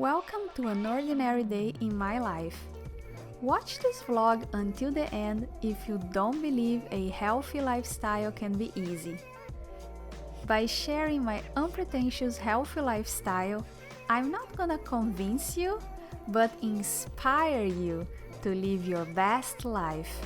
Welcome to an ordinary day in my life. Watch this vlog until the end if you don't believe a healthy lifestyle can be easy. By sharing my unpretentious healthy lifestyle, I'm not gonna convince you, but inspire you to live your best life.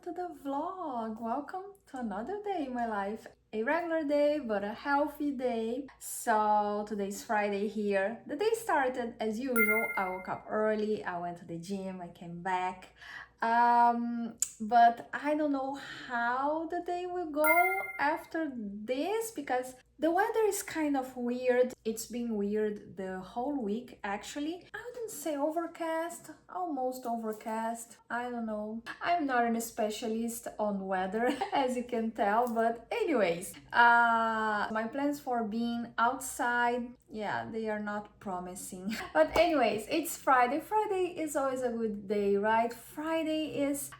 To the vlog. Welcome to another day in my life. A regular day, but a healthy day. So today's Friday here. The day started as usual. I woke up early, I went to the gym, I came back. But I don't know how the day will go after this because the weather is kind of weird. It's been weird the whole week actually. I wouldn't say overcast, almost overcast. I don't know. I'm not a specialist on weather as you can tell, but anyways, my plans for being outside, yeah, they are not promising. But anyways, it's Friday. Friday is always a good day, right? Friday is,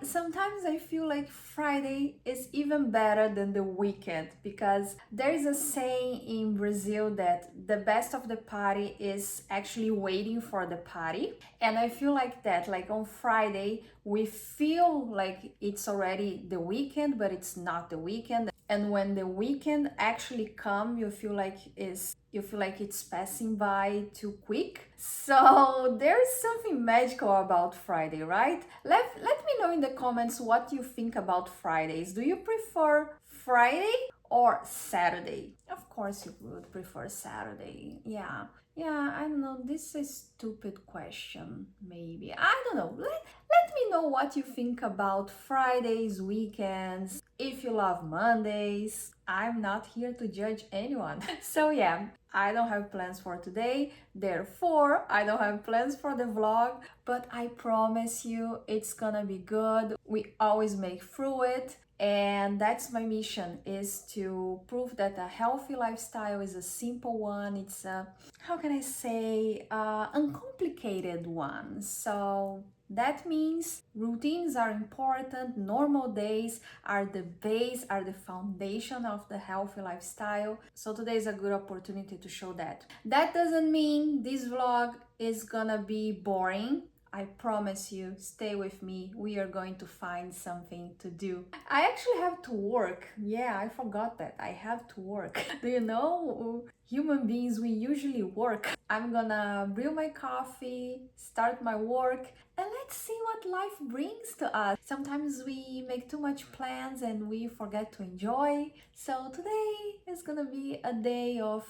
sometimes I feel like Friday is even better than the weekend because there is a saying in Brazil that the best of the party is actually waiting for the party. And I feel like that, like on Friday, we feel like it's already the weekend, but it's not the weekend. And when the weekend actually comes, you feel like it's passing by too quick. So there's something magical about Friday, right? Let me know in the comments what you think about Fridays. Do you prefer Friday or Saturday? Of course you would prefer Saturday. Yeah, I don't know. This is a stupid question, maybe. I don't know. Let me know what you think about Fridays, weekends. If you love Mondays, I'm not here to judge anyone. So yeah, I don't have plans for today. Therefore, I don't have plans for the vlog, but I promise you it's gonna be good. We always make through it. And that's my mission, is to prove that a healthy lifestyle is a simple one. It's a, how can I say, uncomplicated one. So that means routines are important. Normal days are the base, are the foundation of the healthy lifestyle. So today is a good opportunity to show that. That doesn't mean this vlog is gonna be boring. I promise you, stay with me. We are going to find something to do. I actually have to work. Yeah, I forgot that. I have to work. Do you know? Human beings, we usually work. I'm gonna brew my coffee, start my work, and let's see what life brings to us. Sometimes we make too much plans and we forget to enjoy. So today is gonna be a day of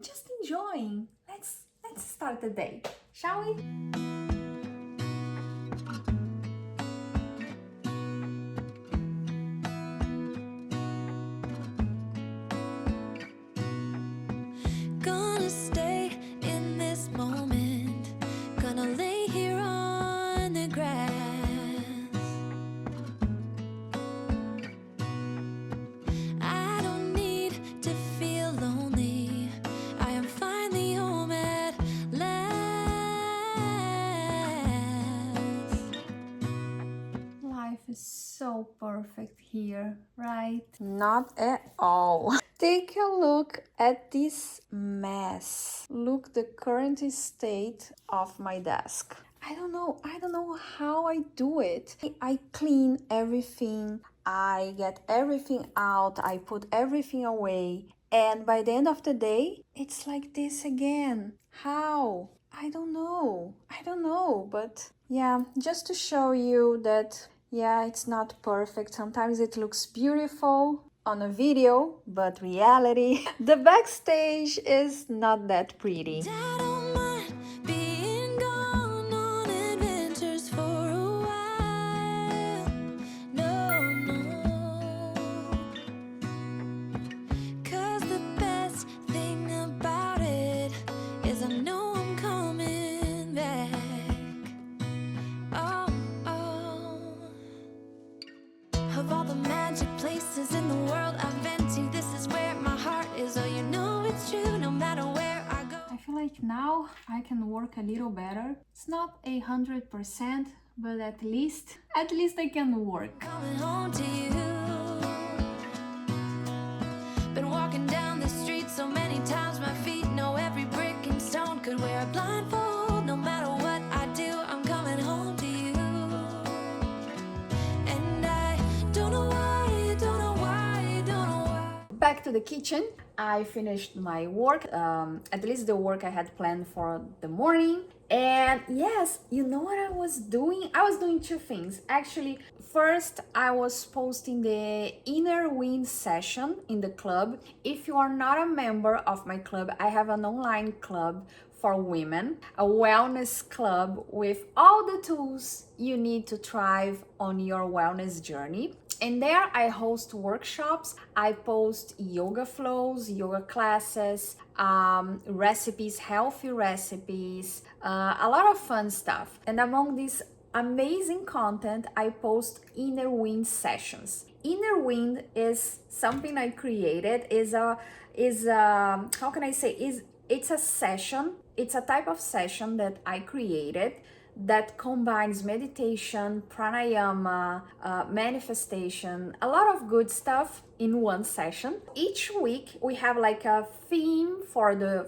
just enjoying. Let's start the day, shall we? So perfect here, right? Not at all. Take a look at this mess. Look the current state of my desk. I don't know how I do it. I clean everything, I get everything out, I put everything away, and by the end of the day, it's like this again. How? I don't know, but yeah, just to show you that yeah, it's not perfect. Sometimes it looks beautiful on a video, but reality, the backstage is not that pretty. Of all the magic places in the world I've been to, this is where my heart is. Oh, you know it's true, no matter where I go. I feel like now I can work a little better. It's not 100%, but at least I can work. Coming home to you. Been walking down the street so many times my feet know every brick and stone could wear a blindfold. No matter what I do, I'm coming home to you. And I don't know why, don't know why, don't know why. Back to the kitchen. I finished my work, at least the work I had planned for the morning. And yes, you know what I was doing? I was doing two things. Actually, first, I was posting the inner wind session in the club. If you are not a member of my club, I have an online club for women, a wellness club with all the tools you need to thrive on your wellness journey. And there I host workshops, I post yoga flows, yoga classes, recipes, healthy recipes, a lot of fun stuff. And among this amazing content, I post inner wind sessions. Inner wind is something I created, how can I say, it's a session, it's a type of session that I created that combines meditation, pranayama, manifestation, a lot of good stuff in one session. Each week we have like a theme for the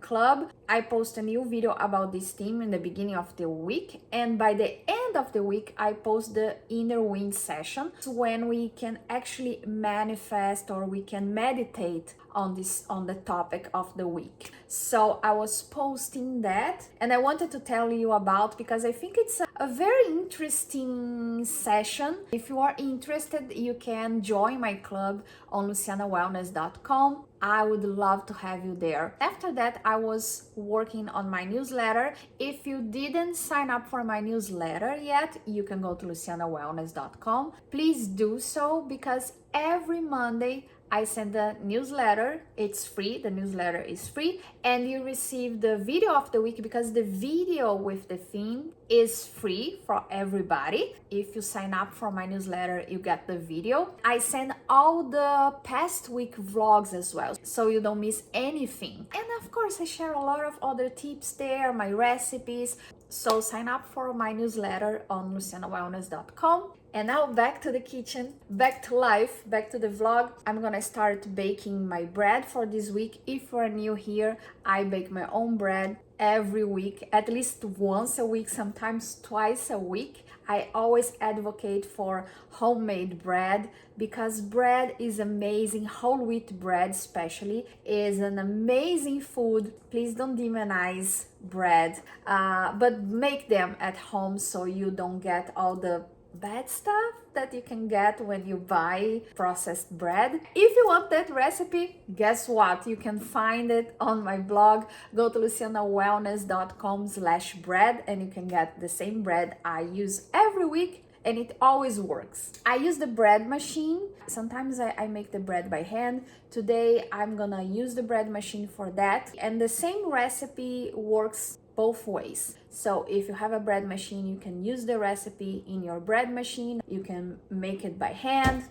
club. I post a new video about this theme in the beginning of the week, and by the end of the week I post the inner wind session. It's when we can actually manifest or we can meditate on the topic of the week. So I was posting that and I wanted to tell you about, because I think it's a very interesting session. If you are interested, you can join my club on lucianawellness.com. I would love to have you there. After that, I was working on my newsletter. If you didn't sign up for my newsletter yet, you can go to lucianawellness.com. Please do so, because every Monday I send a newsletter. It's free, the newsletter is free, and you receive the video of the week, because the video with the theme is free for everybody. If you sign up for my newsletter, you get the video. I send all the past week vlogs as well, so you don't miss anything. And of course, I share a lot of other tips there, my recipes. So sign up for my newsletter on lucianawellness.com. And now back to the kitchen, back to life, back to the vlog. I'm gonna start baking my bread for this week. If you're new here, I bake my own bread every week, at least once a week, sometimes twice a week. I always advocate for homemade bread, because bread is amazing. Whole wheat bread especially is an amazing food. Please don't demonize bread, but make them at home so you don't get all the bad stuff that you can get when you buy processed bread. If you want that recipe, guess what? You can find it on my blog. Go to lucianawellness.com/bread and you can get the same bread I use every week, and it always works. I use the bread machine. Sometimes I make the bread by hand. Today I'm gonna use the bread machine for that, and the same recipe works both ways. So if you have a bread machine, you can use the recipe in your bread machine. You can make it by hand.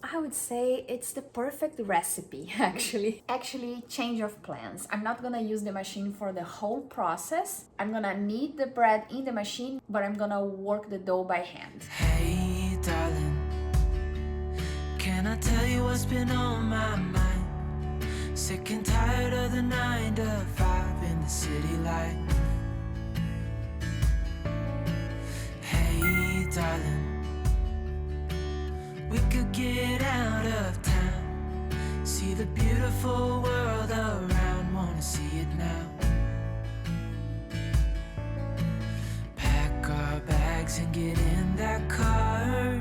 I would say it's the perfect recipe, actually. Actually, change of plans. I'm not gonna use the machine for the whole process. I'm gonna knead the bread in the machine, but I'm gonna work the dough by hand. Hey, darling, can I tell you what's been on my mind? Sick and tired of the 9 to 5 in the city light. Hey, darling, we could get out of town, see the beautiful world around, wanna see it now. Pack our bags and get in that car,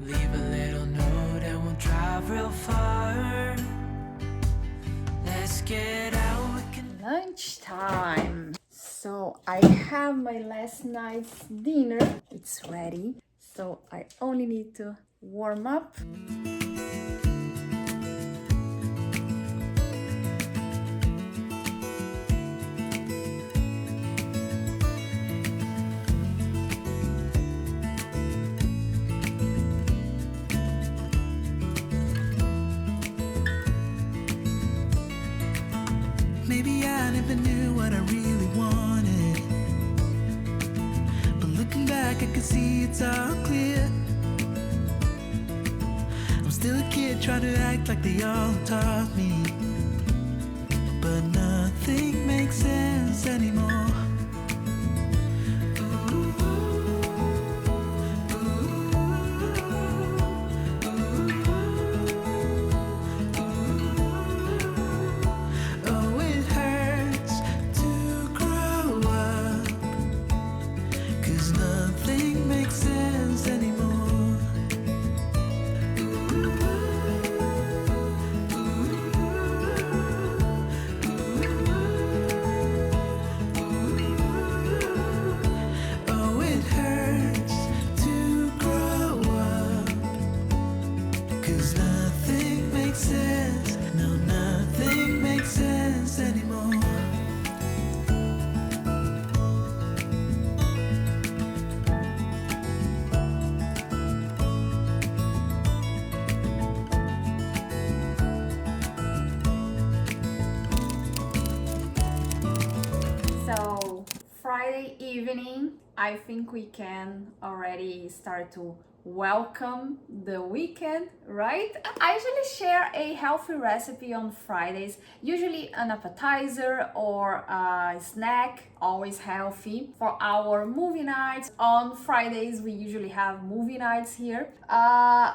leave a little note and we'll drive real far. Let's get out, we can... Lunchtime. So I have my last night's dinner. It's ready. So I only need to warm up. Maybe I never knew what I really wanted. like I can see it's all clear. I'm still a kid trying to act like they all taught me, but nothing makes sense anymore. Oh, it hurts to grow up, 'cause nothing makes sense anymore. Oh, it hurts to grow up, 'cause nothing makes sense. No, nothing makes sense anymore. So, Friday evening, I think we can already start to welcome the weekend, right? I usually share a healthy recipe on Fridays, usually an appetizer or a snack, always healthy. For our movie nights, on Fridays, we usually have movie nights here.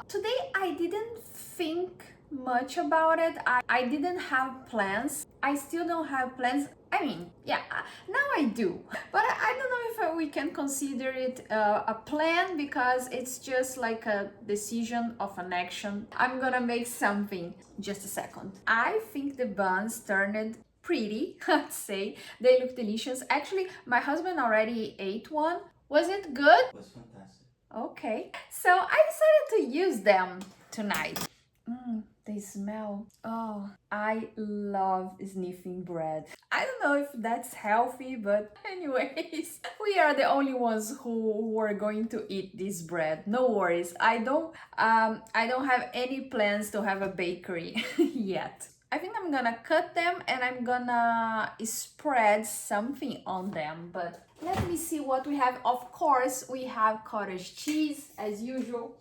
Today, I didn't think much about it. I didn't have plans. I still don't have plans. I mean, yeah, now I do, but I don't know if we can consider it a plan, because it's just like a decision of an action. I'm gonna make something. Just a second. I think the buns turned pretty, I'd say. They look delicious. Actually, my husband already ate one. Was it good? It was fantastic. Okay, so I decided to use them tonight. They smell. Oh, I love sniffing bread. I don't know if that's healthy, but anyways, we are the only ones who are going to eat this bread. No worries. I don't have any plans to have a bakery yet. I think I'm gonna cut them and I'm gonna spread something on them, but let me see what we have. Of course, we have cottage cheese as usual.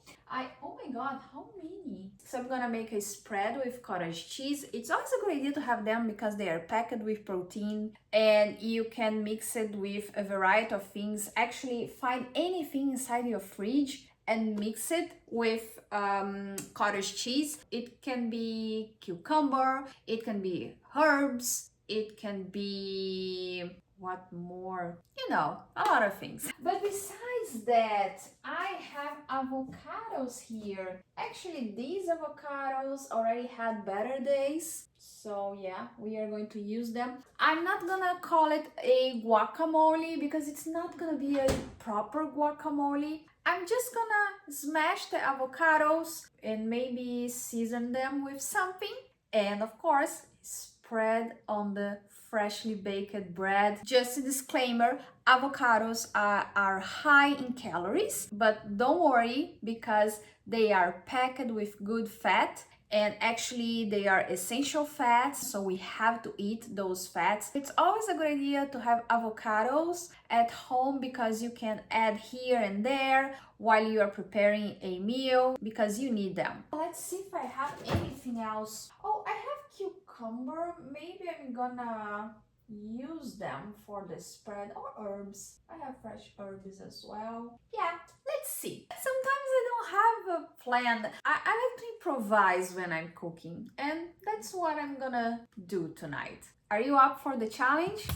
Oh my god, how many? So I'm gonna make a spread with cottage cheese. It's always a good idea to have them because they are packed with protein and you can mix it with a variety of things. Actually, find anything inside your fridge and mix it with cottage cheese. It can be cucumber, it can be herbs, it can be what more? You know, a lot of things. But besides that, I have avocados here. Actually, these avocados already had better days. So yeah, we are going to use them. I'm not gonna call it a guacamole because it's not gonna be a proper guacamole. I'm just gonna smash the avocados and maybe season them with something. And of course, spread on the freshly baked bread. Just a disclaimer, avocados are high in calories, but don't worry because they are packed with good fat, and actually they are essential fats, so we have to eat those fats. It's always a good idea to have avocados at home because you can add here and there while you are preparing a meal because you need them. Let's see if I have anything else. Oh, I have cucumber. Maybe I'm gonna use them for the spread, or herbs. I have fresh herbs as well. Yeah, let's see. Sometimes I don't have a plan. I like to improvise when I'm cooking, and that's what I'm gonna do tonight. Are you up for the challenge?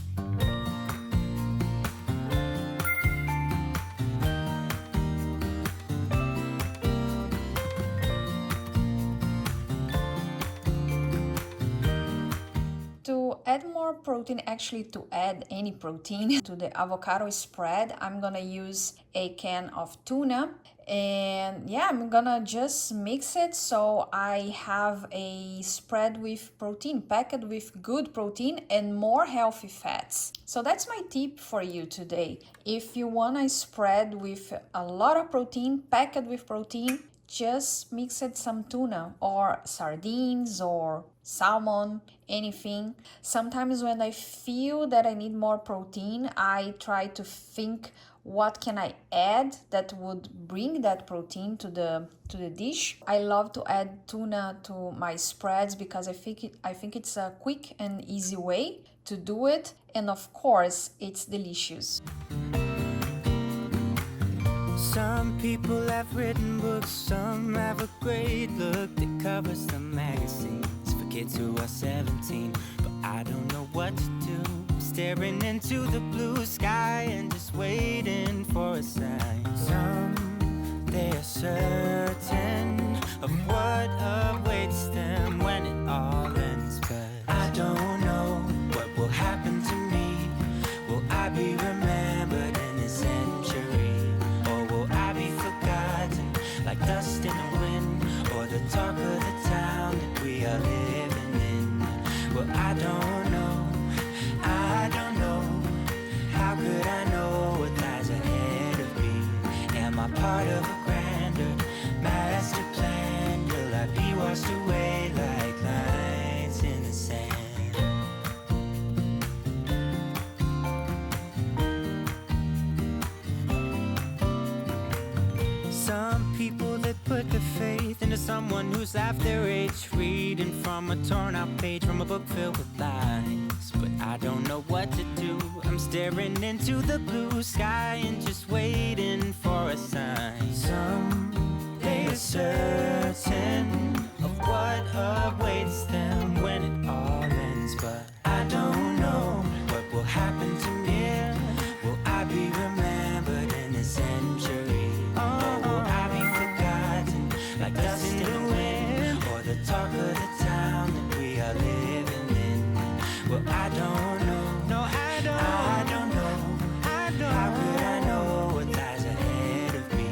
To add more protein, actually to add any protein to the avocado spread, I'm gonna use a can of tuna, and yeah, I'm gonna just mix it so I have a spread with protein, packed with good protein and more healthy fats. So that's my tip for you today. If you want a spread with a lot of protein, packed with protein, just mix it some tuna or sardines or salmon, anything. Sometimes when I feel that I need more protein, I try to think what can I add that would bring that protein to the dish. I love to add tuna to my spreads because I think it's a quick and easy way to do it, and of course it's delicious. Some people have written books, some have a great look that covers the magazines for kids who are 17. But I don't know what to do, staring into the blue sky and just waiting for a sign. Some, they are certain of what awaits them when it all ends. But I don't know what will happen to me. Will I be remembered in a century? Like dust in the wind, or the talk of the town that we are living in. Well, I don't know, I don't know. How could I know what lies ahead of me? Am I part of a grander master plan? Will I be washed away like lines in the sand? Some people that put their faith into someone who's half their age, reading from a torn out page from a book filled with lies. But I don't know what to do. I'm staring into the blue sky and just waiting for a sign. Some, they are certain of what awaits them when it all ends. But I don't know what will happen to me. Will I be remembered in a century? Like dust in the wind, or the talk of the town that we are living in. Well, I don't know. No, I don't know. How could I know what lies ahead of me?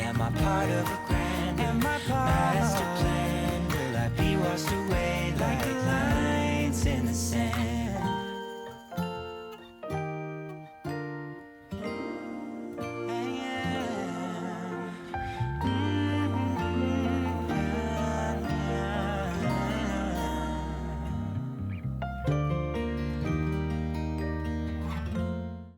Am I part of a grand master plan? Will I be washed away like